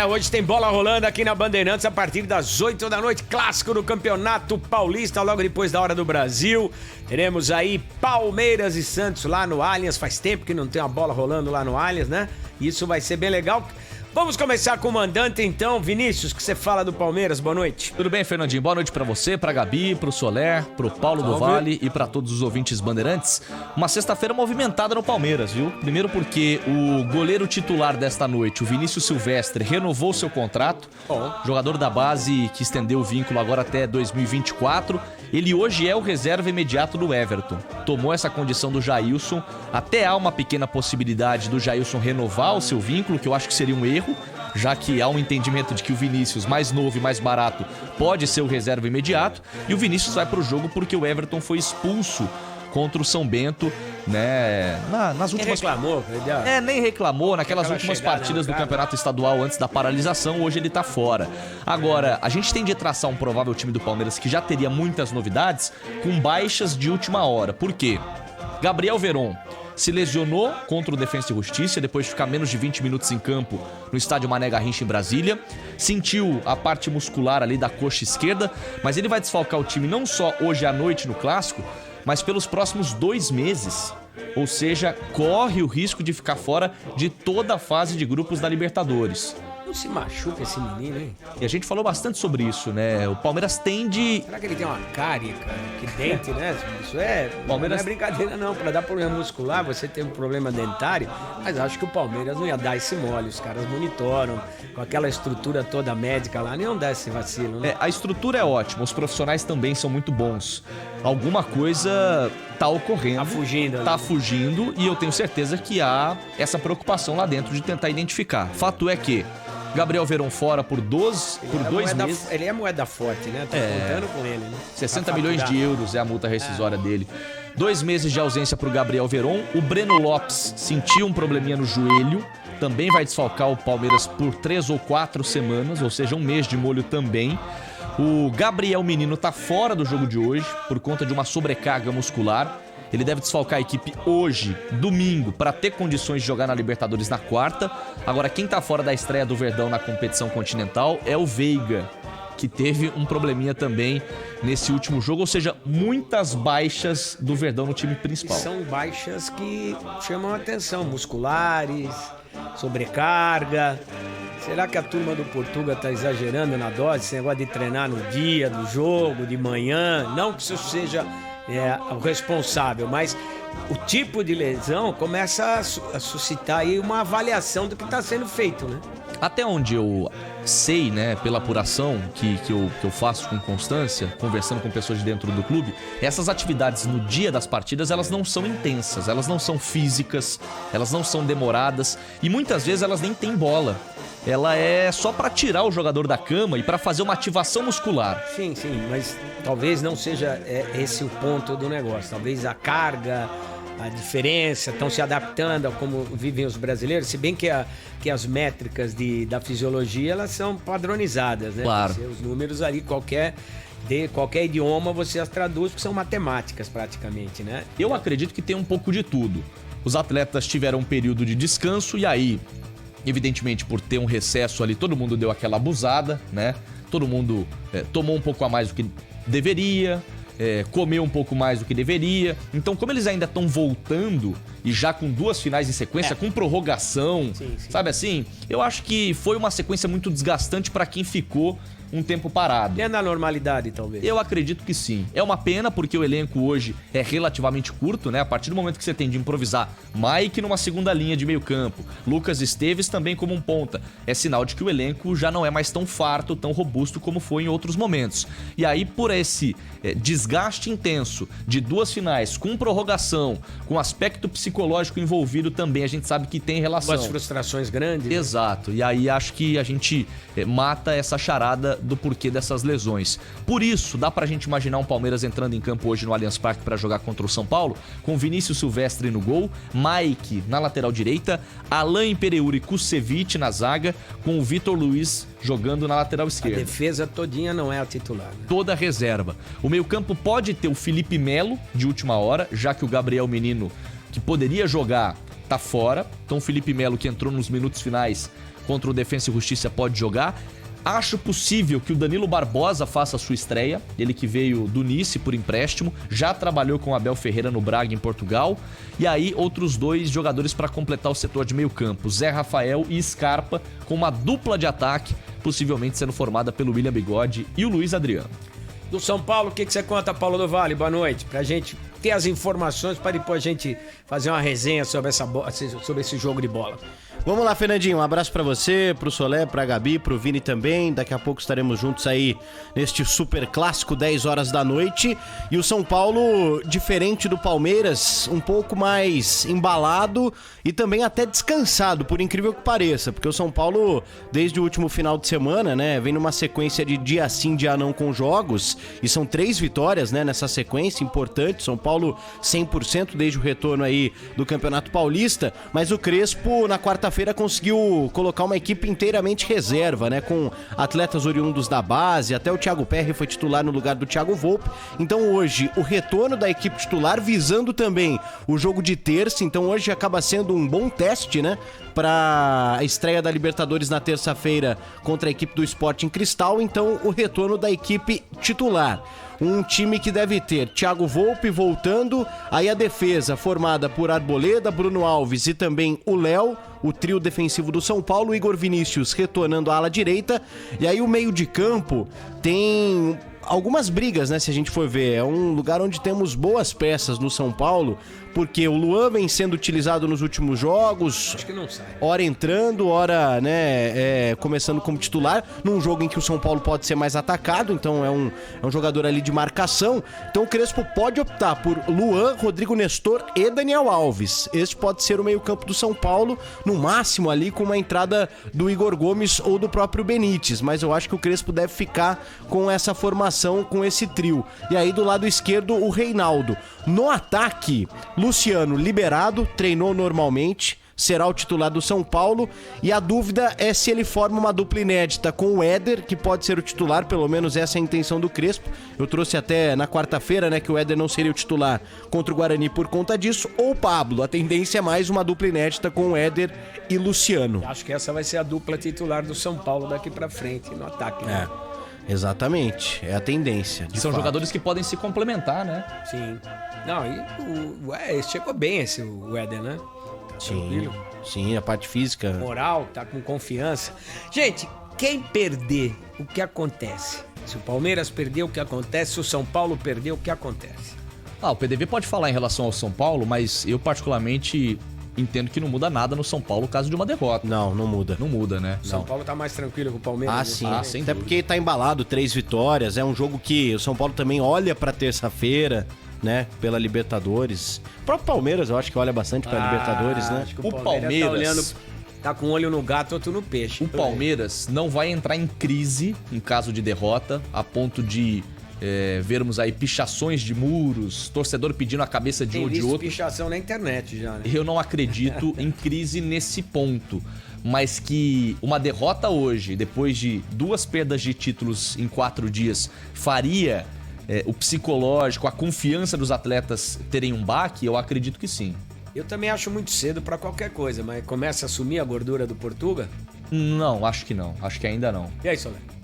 Hoje tem bola rolando aqui na Bandeirantes a partir das 8 da noite, clássico do Campeonato Paulista, logo depois da Hora do Brasil. Teremos aí Palmeiras e Santos lá no Allianz, faz tempo que não tem uma bola rolando lá no Allianz, né? Isso vai ser bem legal. Vamos começar com o mandante então, Vinícius, que você fala do Palmeiras, boa noite. Tudo bem, Fernandinho? Boa noite pra você, pra Gabi, pro Soler, pro Paulo do Vale e pra todos os ouvintes bandeirantes. Uma sexta-feira movimentada no Palmeiras, viu? Primeiro porque o goleiro titular desta noite, o Vinícius Silvestre, renovou seu contrato. Jogador da base que estendeu o vínculo agora até 2024. Ele hoje é o reserva imediato do Everton. Tomou essa condição do Jailson. Até há uma pequena possibilidade do Jailson renovar o seu vínculo, que eu acho que seria um erro, já que há um entendimento de que o Vinícius, mais novo e mais barato, pode ser o reserva imediato. E o Vinícius vai pro jogo porque o Everton foi expulso contra o São Bento, né? Nas últimas... Nem reclamou. Nem reclamou. Naquelas últimas partidas do Campeonato Estadual antes da paralisação, hoje ele tá fora. Agora, a gente tem de traçar um provável time do Palmeiras que já teria muitas novidades com baixas de última hora. Por quê? Gabriel Veron se lesionou contra o Defensa e Justiça depois de ficar menos de 20 minutos em campo no estádio Mané Garrincha em Brasília. Sentiu a parte muscular ali da coxa esquerda, mas ele vai desfalcar o time não só hoje à noite no Clássico, mas pelos próximos 2 meses. Ou seja, corre o risco de ficar fora de toda a fase de grupos da Libertadores. Não se machuca esse menino, hein? E a gente falou bastante sobre isso, né? O Palmeiras tende... Será que ele tem uma cárie, cara? Que dente, né? Isso Palmeiras... não é brincadeira não. Pra dar problema muscular, você tem um problema dentário, mas acho que o Palmeiras não ia dar esse mole. Os caras monitoram, com aquela estrutura toda médica lá, nem dá esse vacilo, né? A estrutura é ótima, os profissionais também são muito bons. Alguma coisa tá ocorrendo. Tá fugindo e eu tenho certeza que há essa preocupação lá dentro de tentar identificar. Fato é que Gabriel Veron fora por 2 meses. Ele é moeda forte, né? Tô contando com ele, né? 60 milhões de euros é a multa rescisória dele. 2 meses de ausência pro Gabriel Veron. O Breno Lopes sentiu um probleminha no joelho. Também vai desfalcar o Palmeiras por 3 ou 4 semanas, ou seja, 1 mês de molho também. O Gabriel Menino tá fora do jogo de hoje por conta de uma sobrecarga muscular. Ele deve desfalcar a equipe hoje, domingo, para ter condições de jogar na Libertadores na quarta. Agora, quem tá fora da estreia do Verdão na competição continental é o Veiga, que teve um probleminha também nesse último jogo. Ou seja, muitas baixas do Verdão no time principal. E são baixas que chamam a atenção, musculares, sobrecarga. Será que a turma do Portuga tá exagerando na dose? Esse negócio de treinar no dia do jogo, de manhã? Não que isso seja o responsável, mas o tipo de lesão começa a suscitar aí uma avaliação do que está sendo feito, né? Até onde eu sei, né, pela apuração que eu faço com constância, conversando com pessoas de dentro do clube, essas atividades no dia das partidas, elas não são intensas, elas não são físicas, elas não são demoradas e muitas vezes elas nem têm bola. Ela é só para tirar o jogador da cama e para fazer uma ativação muscular. Sim, mas talvez não seja esse o ponto do negócio. Talvez a carga, a diferença, estão se adaptando a como vivem os brasileiros, se bem que as métricas da fisiologia, elas são padronizadas, né? Claro. Os números ali, qualquer idioma você as traduz, porque são matemáticas praticamente, né? Eu acredito que tem um pouco de tudo. Os atletas tiveram um período de descanso e aí... Evidentemente, por ter um recesso ali, todo mundo deu aquela abusada, né? Todo mundo tomou um pouco a mais do que deveria, comeu um pouco mais do que deveria. Então, como eles ainda estão voltando e já com 2 finais em sequência, com prorrogação, sabe assim? Eu acho que foi uma sequência muito desgastante para quem ficou um tempo parado. É na normalidade, talvez? Eu acredito que sim. É uma pena porque o elenco hoje é relativamente curto, né? A partir do momento que você tem de improvisar Mike numa segunda linha de meio campo, Lucas Esteves também como um ponta, é sinal de que o elenco já não é mais tão farto, tão robusto como foi em outros momentos. E aí, por esse desgaste intenso de 2 finais, com prorrogação, com aspecto psicológico envolvido também, a gente sabe que tem relação. 2 frustrações grandes. Exato. E aí acho que a gente mata essa charada do porquê dessas lesões. Por isso, dá pra gente imaginar um Palmeiras entrando em campo hoje no Allianz Parque para jogar contra o São Paulo, com Vinícius Silvestre no gol, Mike na lateral direita, Alain Pereur e Kusevich na zaga, com o Vitor Luiz jogando na lateral esquerda. A defesa todinha não é a titular, né? Toda a reserva. O meio-campo pode ter o Felipe Melo de última hora, já que o Gabriel Menino, que poderia jogar, tá fora. Então o Felipe Melo, que entrou nos minutos finais, contra o Defensa e Justiça pode jogar. Acho possível que o Danilo Barbosa faça a sua estreia, ele que veio do Nice por empréstimo, já trabalhou com o Abel Ferreira no Braga em Portugal, e aí outros 2 jogadores para completar o setor de meio campo, Zé Rafael e Scarpa, com uma dupla de ataque, possivelmente sendo formada pelo William Bigode e o Luiz Adriano. Do São Paulo, o que você conta, Paulo do Vale? Boa noite. Pra gente ter as informações para depois a gente fazer uma resenha sobre esse jogo de bola. Vamos lá, Fernandinho, um abraço pra você, pro Solé, pra Gabi, pro Vini também. Daqui a pouco estaremos juntos aí neste super clássico, 10 horas da noite. E o São Paulo, diferente do Palmeiras, um pouco mais embalado e também até descansado, por incrível que pareça. Porque o São Paulo, desde o último final de semana, né, vem numa sequência de dia sim, dia não com jogos. E são 3 vitórias, né, nessa sequência, importante. São Paulo 100% desde o retorno aí do Campeonato Paulista. Mas o Crespo, na quarta-feira, conseguiu colocar uma equipe inteiramente reserva, né? Com atletas oriundos da base, até o Thiago Perry foi titular no lugar do Thiago Volpe. Então hoje, o retorno da equipe titular visando também o jogo de terça. Então hoje acaba sendo um bom teste, né? Para a estreia da Libertadores na terça-feira contra a equipe do Sporting Cristal. Então o retorno da equipe titular. Um time que deve ter Thiago Volpe voltando, aí a defesa formada por Arboleda, Bruno Alves e também o Léo, o trio defensivo do São Paulo, Igor Vinícius retornando à ala direita, e aí o meio de campo tem algumas brigas, né, se a gente for ver. É um lugar onde temos boas peças no São Paulo, porque o Luan vem sendo utilizado nos últimos jogos. Acho que não sai. Hora entrando, hora, né, começando como titular, num jogo em que o São Paulo pode ser mais atacado, então é um jogador ali de marcação. Então o Crespo pode optar por Luan, Rodrigo Nestor e Daniel Alves. Este pode ser o meio-campo do São Paulo, no máximo ali com uma entrada do Igor Gomes ou do próprio Benítez, mas eu acho que o Crespo deve ficar com essa formação, com esse trio. E aí do lado esquerdo o Reinaldo. No ataque, Luciano liberado, treinou normalmente, será o titular do São Paulo, e a dúvida é se ele forma uma dupla inédita com o Éder, que pode ser o titular, pelo menos essa é a intenção do Crespo. Eu trouxe até na quarta-feira, né, que o Éder não seria o titular contra o Guarani por conta disso, ou o Pablo. A tendência é mais uma dupla inédita com o Éder e Luciano. Acho que essa vai ser a dupla titular do São Paulo daqui pra frente, no ataque, né? Exatamente, é a tendência. São jogadores que podem se complementar, né? Sim. Não, e chegou bem o Éder, né? Tá tranquilo. Sim, a parte física. Moral, tá com confiança. Gente, quem perder, o que acontece? Se o Palmeiras perder, o que acontece? Se o São Paulo perder, o que acontece? O PDV pode falar em relação ao São Paulo, mas eu particularmente entendo que não muda nada no São Paulo caso de uma derrota. Não muda. Não muda, né? O São Paulo tá mais tranquilo que o Palmeiras. Sim. Sem Até dúvida. porque tá embalado, 3 vitórias. É um jogo que o São Paulo também olha pra terça-feira, né? Pela Libertadores. O próprio Palmeiras, eu acho que olha bastante pra Libertadores, né? Acho que O Palmeiras tá olhando, tá com um olho no gato, outro no peixe. O Palmeiras não vai entrar em crise em caso de derrota, a ponto de vermos aí pichações de muros, torcedor pedindo a cabeça de um ou de outro. Pichação na internet já, né? Eu não acredito em crise nesse ponto, mas que uma derrota hoje, depois de 2 perdas de títulos em 4 dias, faria o psicológico, a confiança dos atletas terem um baque, eu acredito que sim. Eu também acho muito cedo pra qualquer coisa, mas começa a sumir a gordura do Portuga? Não, acho que não. Acho que ainda não. E aí, Solé?